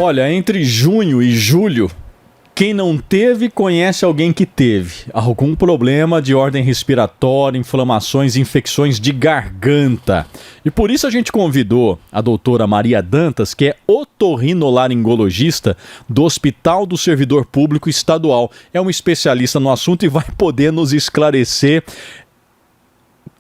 Olha, entre junho e julho, quem não teve, conhece alguém que teve algum problema de ordem respiratória, inflamações, infecções de garganta. E por isso a gente convidou a doutora Maria Dantas, que é otorrinolaringologista do Hospital do Servidor Público Estadual. É uma especialista no assunto e vai poder nos esclarecer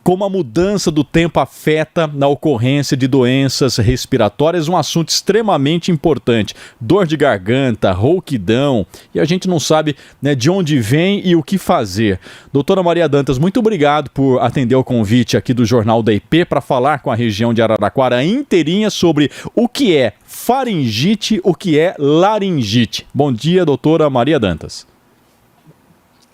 como a mudança do tempo afeta na ocorrência de doenças respiratórias, um assunto extremamente importante. Dor de garganta, rouquidão, e a gente não sabe, né, de onde vem e o que fazer. Doutora Maria Dantas, muito obrigado por atender o convite aqui do Jornal da IP para falar com a região de Araraquara inteirinha sobre o que é faringite, o que é laringite. Bom dia, doutora Maria Dantas.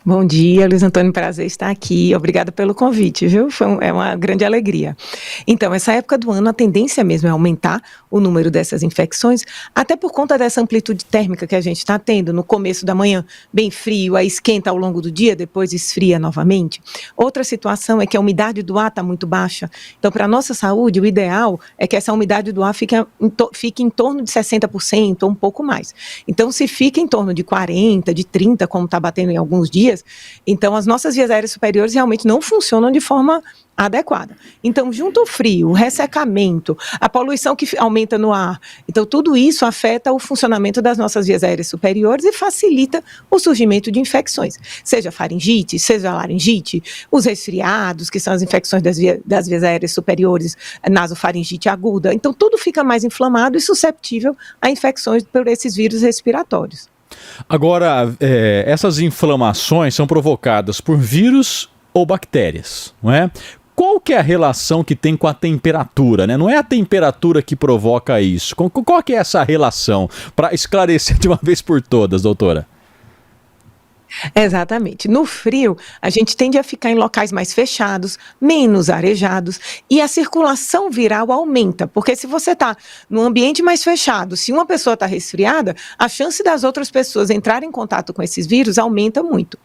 Bom dia, Luiz Antônio, prazer estar aqui. Obrigada pelo convite, viu? É uma grande alegria. Então, essa época do ano, a tendência mesmo é aumentar o número dessas infecções, até por conta dessa amplitude térmica que a gente está tendo no começo da manhã, bem frio, aí esquenta ao longo do dia, depois esfria novamente. Outra situação é que a umidade do ar está muito baixa. Então, para a nossa saúde, o ideal é que essa umidade do ar fique em torno de 60% ou um pouco mais. Então, se fica em torno de 40%, de 30%, como está batendo em alguns dias, então as nossas vias aéreas superiores realmente não funcionam de forma adequada. Então, junto ao frio, o ressecamento, a poluição que aumenta no ar, então tudo isso afeta o funcionamento das nossas vias aéreas superiores e facilita o surgimento de infecções, seja faringite, seja laringite, os resfriados, que são as infecções das vias aéreas superiores, nasofaringite aguda, então tudo fica mais inflamado e susceptível a infecções por esses vírus respiratórios. Agora, essas inflamações são provocadas por vírus ou bactérias, não é? Qual que é a relação que tem com a temperatura, né? Não é a temperatura que provoca isso. Qual que é essa relação? Para esclarecer de uma vez por todas, doutora. Exatamente. No frio, a gente tende a ficar em locais mais fechados, menos arejados, e a circulação viral aumenta, porque se você está num ambiente mais fechado, se uma pessoa está resfriada, a chance das outras pessoas entrarem em contato com esses vírus aumenta muito.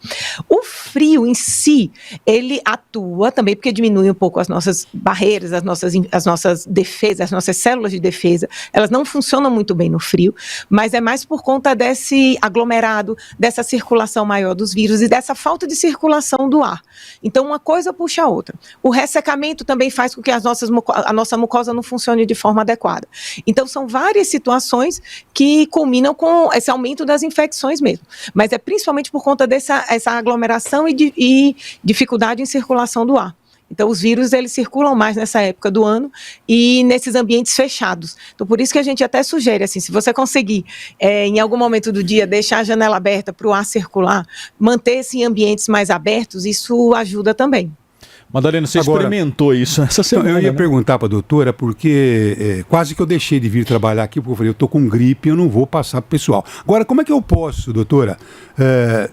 O frio em si, ele atua também porque diminui um pouco as nossas barreiras, as nossas defesas, as nossas células de defesa, elas não funcionam muito bem no frio, mas é mais por conta desse aglomerado, dessa circulação maior dos vírus e dessa falta de circulação do ar. Então, uma coisa puxa a outra. O ressecamento também faz com que a nossa mucosa não funcione de forma adequada. Então, são várias situações que culminam com esse aumento das infecções mesmo. Mas é principalmente por conta essa aglomeração e dificuldade em circulação do ar. Então, os vírus, eles circulam mais nessa época do ano e nesses ambientes fechados. Então, por isso que a gente até sugere, assim, se você conseguir, em algum momento do dia, deixar a janela aberta para o ar circular, manter-se em ambientes mais abertos, isso ajuda também. Madalena, você experimentou isso essa semana? Eu ia perguntar para a doutora, porque quase que eu deixei de vir trabalhar aqui, porque eu falei, eu estou com gripe, eu não vou passar para o pessoal. Agora, como é que eu posso, doutora,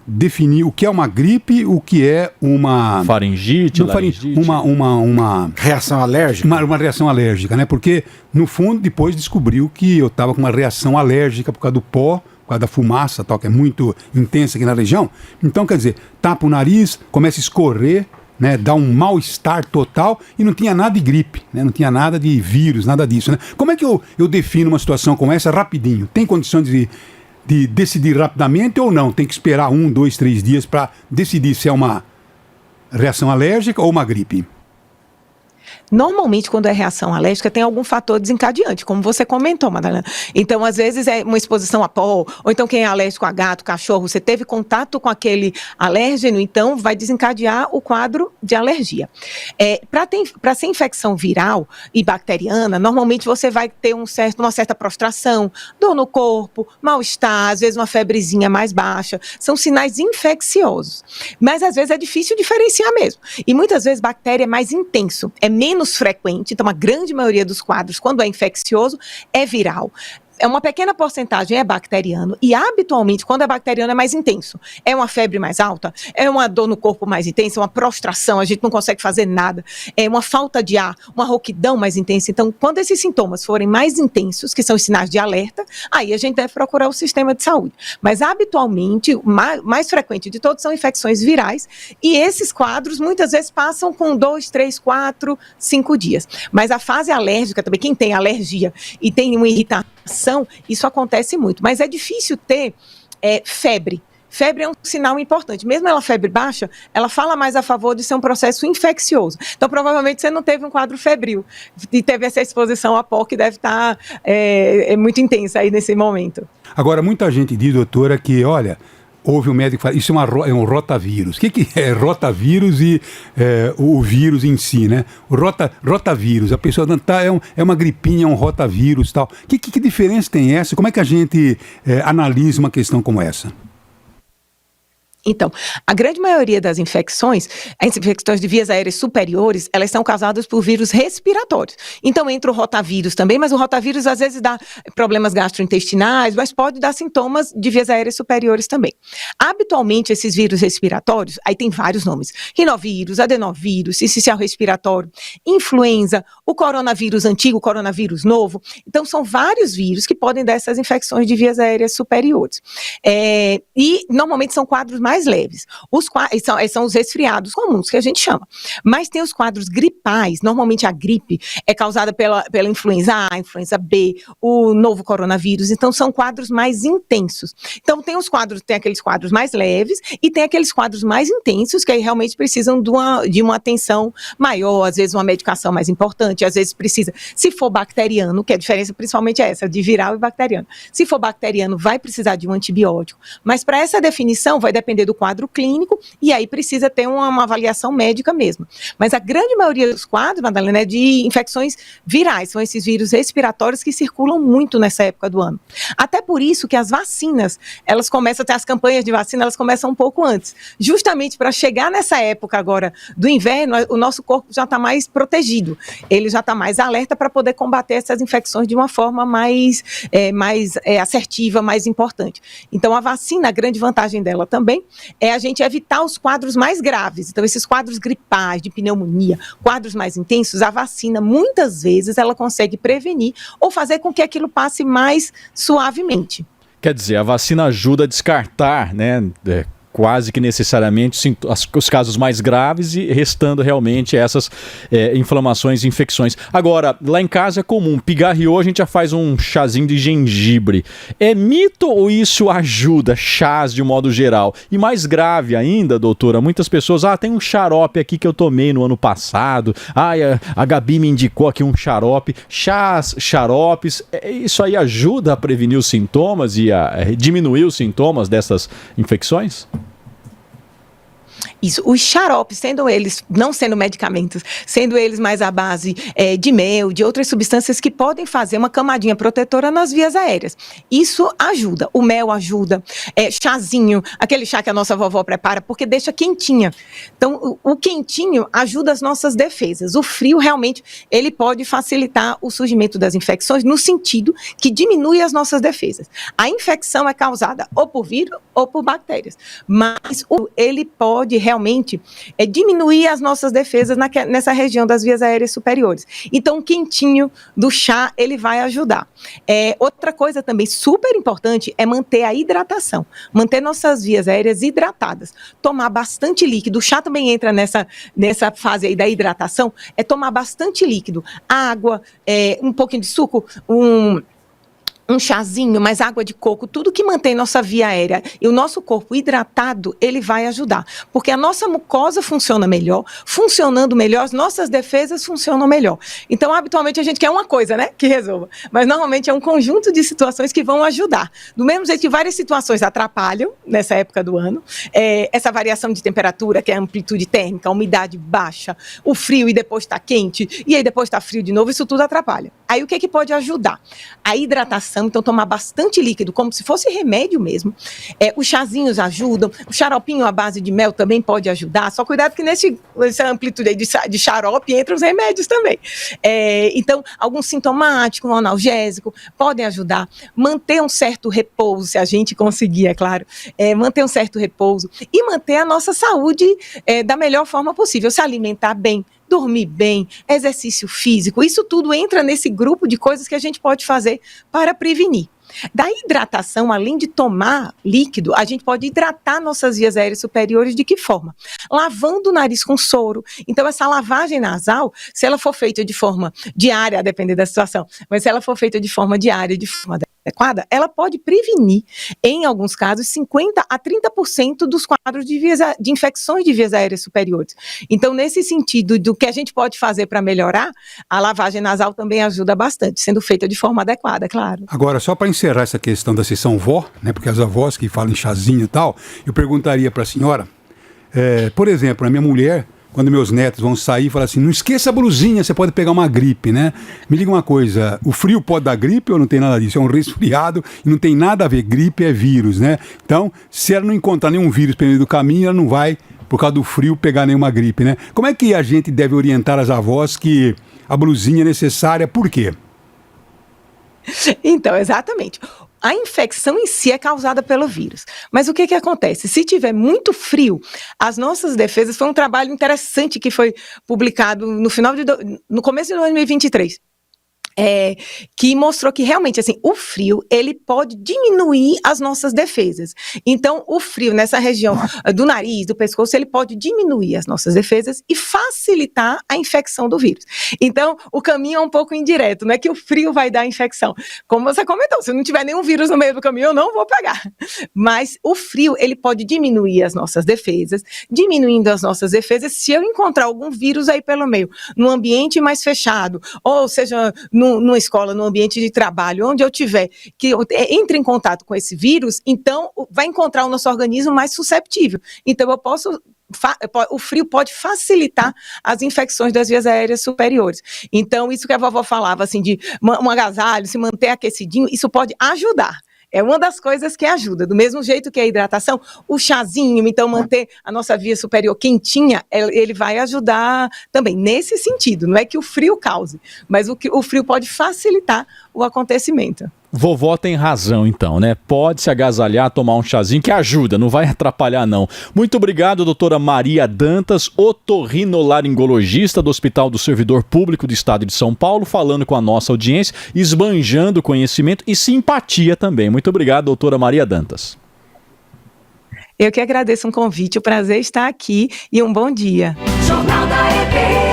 definir o que é uma gripe, o que é uma... faringite, laringite? Uma reação alérgica? Uma reação alérgica, né? Porque, no fundo, depois descobriu que eu estava com uma reação alérgica por causa do pó, por causa da fumaça, tal, que é muito intensa aqui na região. Então, quer dizer, tapa o nariz, começa a escorrer, né, dá um mal-estar total e não tinha nada de gripe, né, não tinha nada de vírus, nada disso. Né? Como é que eu defino uma situação como essa rapidinho? Tem condições de decidir rapidamente ou não? Tem que esperar 1, 2, 3 dias para decidir se é uma reação alérgica ou uma gripe? Normalmente, quando é reação alérgica, tem algum fator desencadeante, como você comentou, Madalena. Então, às vezes, é uma exposição a pó, ou então quem é alérgico a gato, cachorro, você teve contato com aquele alérgeno, então vai desencadear o quadro de alergia. Para ser infecção viral e bacteriana, normalmente você vai ter uma certa prostração, dor no corpo, mal-estar, às vezes uma febrezinha mais baixa. São sinais infecciosos. Mas, às vezes, é difícil diferenciar mesmo. E, muitas vezes, bactéria é mais intenso, é menos frequente, então a grande maioria dos quadros, quando é infeccioso, é viral. Uma pequena porcentagem é bacteriano e, habitualmente, quando é bacteriano, é mais intenso. É uma febre mais alta, é uma dor no corpo mais intensa, uma prostração, a gente não consegue fazer nada, é uma falta de ar, uma rouquidão mais intensa. Então, quando esses sintomas forem mais intensos, que são os sinais de alerta, aí a gente deve procurar o sistema de saúde. Mas, habitualmente, o mais frequente de todos são infecções virais e esses quadros, muitas vezes, passam com 2, 3, 4, 5 dias. Mas a fase alérgica também, quem tem alergia e tem uma irritação isso acontece muito, mas é difícil ter febre. Febre é um sinal importante. Mesmo ela febre baixa, ela fala mais a favor de ser um processo infeccioso. Então, provavelmente, você não teve um quadro febril e teve essa exposição a pó que deve estar muito intensa aí nesse momento. Agora, muita gente diz, doutora, que, olha, houve um médico que fala, isso é um rotavírus. O que é rotavírus e o vírus em si, né? O rotavírus, a pessoa é uma gripinha, um rotavírus e tal. Que diferença tem essa? Como é que a gente analisa uma questão como essa? Então, a grande maioria das infecções, as infecções de vias aéreas superiores, elas são causadas por vírus respiratórios. Então, entra o rotavírus também, mas o rotavírus às vezes dá problemas gastrointestinais, mas pode dar sintomas de vias aéreas superiores também. Habitualmente, esses vírus respiratórios, aí tem vários nomes: rinovírus, adenovírus, sincicial respiratório, influenza, o coronavírus antigo, o coronavírus novo. Então, são vários vírus que podem dar essas infecções de vias aéreas superiores. E, normalmente, são quadros mais leves. São os resfriados comuns, que a gente chama. Mas tem os quadros gripais. Normalmente a gripe é causada pela influenza A, influenza B, o novo coronavírus. Então são quadros mais intensos. Então tem aqueles quadros mais leves e tem aqueles quadros mais intensos que aí realmente precisam de uma atenção maior, às vezes uma medicação mais importante, às vezes precisa, se for bacteriano, que a diferença principalmente é essa, de viral e bacteriano. Se for bacteriano, vai precisar de um antibiótico. Mas para essa definição vai depender do quadro clínico e aí precisa ter uma avaliação médica mesmo. Mas a grande maioria dos quadros, Madalena, é de infecções virais, são esses vírus respiratórios que circulam muito nessa época do ano. Até por isso que as vacinas, elas começam a ter as campanhas de vacina, elas começam um pouco antes. Justamente para chegar nessa época agora do inverno, o nosso corpo já está mais protegido, ele já está mais alerta para poder combater essas infecções de uma forma mais assertiva, mais importante. Então a vacina, a grande vantagem dela também é a gente evitar os quadros mais graves. Então, esses quadros gripais, de pneumonia, quadros mais intensos, a vacina, muitas vezes, ela consegue prevenir ou fazer com que aquilo passe mais suavemente. Quer dizer, a vacina ajuda a descartar, né, quase que necessariamente os casos mais graves e restando realmente essas inflamações e infecções. Agora, lá em casa é comum, pigarreou, a gente já faz um chazinho de gengibre. É mito ou isso ajuda? Chás de modo geral. E mais grave ainda, doutora, muitas pessoas, tem um xarope aqui que eu tomei no ano passado, a Gabi me indicou aqui um xarope. Chás, xaropes, isso aí ajuda a prevenir os sintomas e a diminuir os sintomas dessas infecções? Isso, os xaropes, não sendo medicamentos, sendo eles mais à base de mel, de outras substâncias que podem fazer uma camadinha protetora nas vias aéreas. Isso ajuda, o mel ajuda, chazinho, aquele chá que a nossa vovó prepara, porque deixa quentinha. Então, o quentinho ajuda as nossas defesas. O frio, realmente, ele pode facilitar o surgimento das infecções, no sentido que diminui as nossas defesas. A infecção é causada ou por vírus ou por bactérias, mas ele pode realmente diminuir as nossas defesas nessa região das vias aéreas superiores. Então, o quentinho do chá, ele vai ajudar. Outra coisa também super importante é manter a hidratação, manter nossas vias aéreas hidratadas, tomar bastante líquido. O chá também entra nessa fase aí da hidratação, tomar bastante líquido, água, um pouquinho de suco, um chazinho, mais água de coco, tudo que mantém nossa via aérea e o nosso corpo hidratado, ele vai ajudar. Porque a nossa mucosa funciona melhor, funcionando melhor, as nossas defesas funcionam melhor. Então, habitualmente, a gente quer uma coisa, né, que resolva. Mas, normalmente, é um conjunto de situações que vão ajudar. Do mesmo jeito que várias situações atrapalham nessa época do ano, essa variação de temperatura, que é a amplitude térmica, a umidade baixa, o frio e depois está quente, e aí depois está frio de novo, isso tudo atrapalha. Aí, o que pode ajudar? A hidratação. Então tomar bastante líquido, como se fosse remédio mesmo. Os chazinhos ajudam, o xaropinho à base de mel também pode ajudar, só cuidado que nessa amplitude aí de xarope entra os remédios também. Então, algum sintomático, um analgésico, podem ajudar. Manter um certo repouso, se a gente conseguir, é claro, manter um certo repouso e manter a nossa saúde da melhor forma possível, se alimentar bem, dormir bem, exercício físico, isso tudo entra nesse grupo de coisas que a gente pode fazer para prevenir. Da hidratação, além de tomar líquido, a gente pode hidratar nossas vias aéreas superiores de que forma? Lavando o nariz com soro. Então, essa lavagem nasal, se ela for feita de forma diária, a depender da situação, mas se ela for feita de forma diária, de forma adequada, ela pode prevenir, em alguns casos, 50% a 30% dos quadros de infecções de vias aéreas superiores. Então, nesse sentido, do que a gente pode fazer para melhorar, a lavagem nasal também ajuda bastante, sendo feita de forma adequada, claro. Agora, só para encerrar essa questão da sessão vó, né, porque as avós que falam em chazinho e tal, eu perguntaria para a senhora, por exemplo, a minha mulher, quando meus netos vão sair, fala assim, não esqueça a blusinha, você pode pegar uma gripe, né? Me diga uma coisa, o frio pode dar gripe ou não tem nada disso? É um resfriado e não tem nada a ver, gripe é vírus, né? Então, se ela não encontrar nenhum vírus pelo meio do caminho, ela não vai, por causa do frio, pegar nenhuma gripe, né? Como é que a gente deve orientar as avós que a blusinha é necessária, por quê? Então, exatamente. A infecção em si é causada pelo vírus. Mas o que acontece? Se tiver muito frio, as nossas defesas... Foi um trabalho interessante que foi publicado no começo de 2023. Que mostrou que realmente assim, o frio ele pode diminuir as nossas defesas. Então, o frio nessa região do nariz, do pescoço, ele pode diminuir as nossas defesas e facilitar a infecção do vírus. Então, o caminho é um pouco indireto, não é que o frio vai dar a infecção. Como você comentou, se não tiver nenhum vírus no meio do caminho, eu não vou pegar. Mas o frio, ele pode diminuir as nossas defesas. Diminuindo as nossas defesas, se eu encontrar algum vírus aí pelo meio, num ambiente mais fechado, ou seja, numa escola, num ambiente de trabalho, onde eu tiver que entre em contato com esse vírus, então vai encontrar o nosso organismo mais susceptível. Então o frio pode facilitar as infecções das vias aéreas superiores. Então, isso que a vovó falava, assim, de um agasalho, se manter aquecidinho, isso pode ajudar. É uma das coisas que ajuda. Do mesmo jeito que a hidratação, o chazinho, então manter a nossa via superior quentinha, ele vai ajudar também nesse sentido. Não é que o frio cause, mas o frio pode facilitar o acontecimento. Vovó tem razão, então, né? Pode se agasalhar, tomar um chazinho que ajuda, não vai atrapalhar, não. Muito obrigado, doutora Maria Dantas, otorrinolaringologista do Hospital do Servidor Público do Estado de São Paulo, falando com a nossa audiência, esbanjando conhecimento e simpatia também. Muito obrigado, doutora Maria Dantas. Eu que agradeço o convite, o prazer estar aqui e um bom dia. Jornal da EBM.